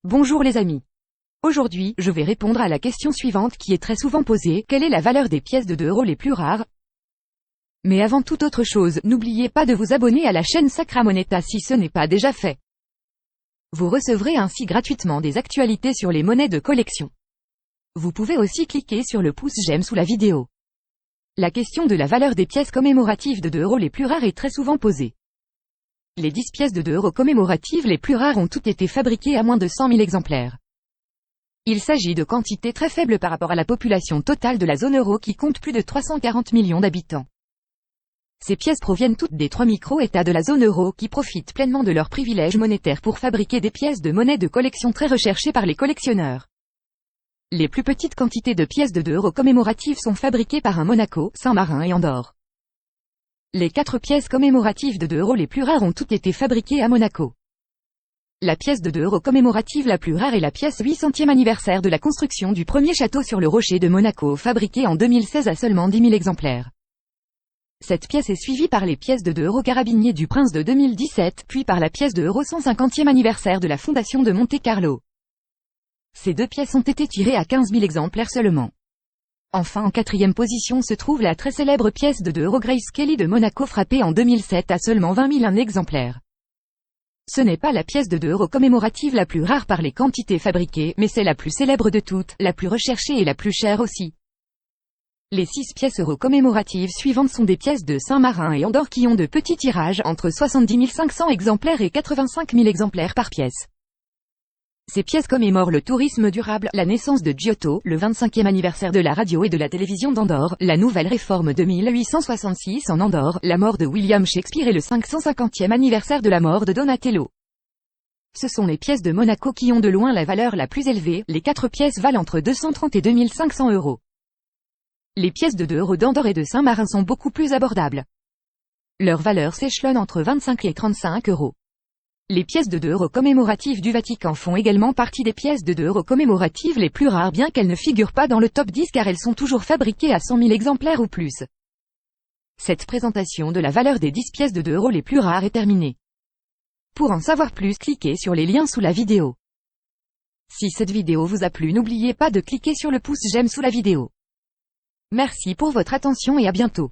Bonjour les amis. Aujourd'hui, je vais répondre à la question suivante qui est très souvent posée, quelle est la valeur des pièces de 2 € les plus rares? Mais avant toute autre chose, n'oubliez pas de vous abonner à la chaîne Sacra Moneta si ce n'est pas déjà fait. Vous recevrez ainsi gratuitement des actualités sur les monnaies de collection. Vous pouvez aussi cliquer sur le pouce j'aime sous la vidéo. La question de la valeur des pièces commémoratives de 2 € les plus rares est très souvent posée. Les 10 pièces de 2 € commémoratives les plus rares ont toutes été fabriquées à moins de 100 000 exemplaires. Il s'agit de quantités très faibles par rapport à la population totale de la zone euro qui compte plus de 340 millions d'habitants. Ces pièces proviennent toutes des 3 micro-États de la zone euro qui profitent pleinement de leurs privilèges monétaires pour fabriquer des pièces de monnaie de collection très recherchées par les collectionneurs. Les plus petites quantités de pièces de 2 € commémoratives sont fabriquées par Monaco, Saint-Marin et Andorre. Les 4 pièces commémoratives de 2 € les plus rares ont toutes été fabriquées à Monaco. La pièce de 2 € commémorative la plus rare est la pièce 800e anniversaire de la construction du premier château sur le rocher de Monaco fabriquée en 2016 à seulement 10 000 exemplaires. Cette pièce est suivie par les pièces de 2 € carabiniers du Prince de 2017, puis par la pièce de 150e anniversaire de la fondation de Monte-Carlo. Ces 2 pièces ont été tirées à 15 000 exemplaires seulement. Enfin en 4e position se trouve la très célèbre pièce de 2 € Grace Kelly de Monaco frappée en 2007 à seulement 20 001 exemplaires. Ce n'est pas la pièce de 2 € commémorative la plus rare par les quantités fabriquées, mais c'est la plus célèbre de toutes, la plus recherchée et la plus chère aussi. Les 6 pièces euro commémoratives suivantes sont des pièces de Saint-Marin et Andorre qui ont de petits tirages entre 70 500 exemplaires et 85 000 exemplaires par pièce. Ces pièces commémorent le tourisme durable, la naissance de Giotto, le 25e anniversaire de la radio et de la télévision d'Andorre, la nouvelle réforme de 1866 en Andorre, la mort de William Shakespeare et le 550e anniversaire de la mort de Donatello. Ce sont les pièces de Monaco qui ont de loin la valeur la plus élevée, les 4 pièces valent entre 230 et 2 500 €. Les pièces de 2 € d'Andorre et de Saint-Marin sont beaucoup plus abordables. Leur valeur s'échelonne entre 25 et 35 €. Les pièces de 2 € commémoratives du Vatican font également partie des pièces de 2 € commémoratives les plus rares bien qu'elles ne figurent pas dans le top 10 car elles sont toujours fabriquées à 100 000 exemplaires ou plus. Cette présentation de la valeur des 10 pièces de 2 € les plus rares est terminée. Pour en savoir plus, cliquez sur les liens sous la vidéo. Si cette vidéo vous a plu, n'oubliez pas de cliquer sur le pouce j'aime sous la vidéo. Merci pour votre attention et à bientôt.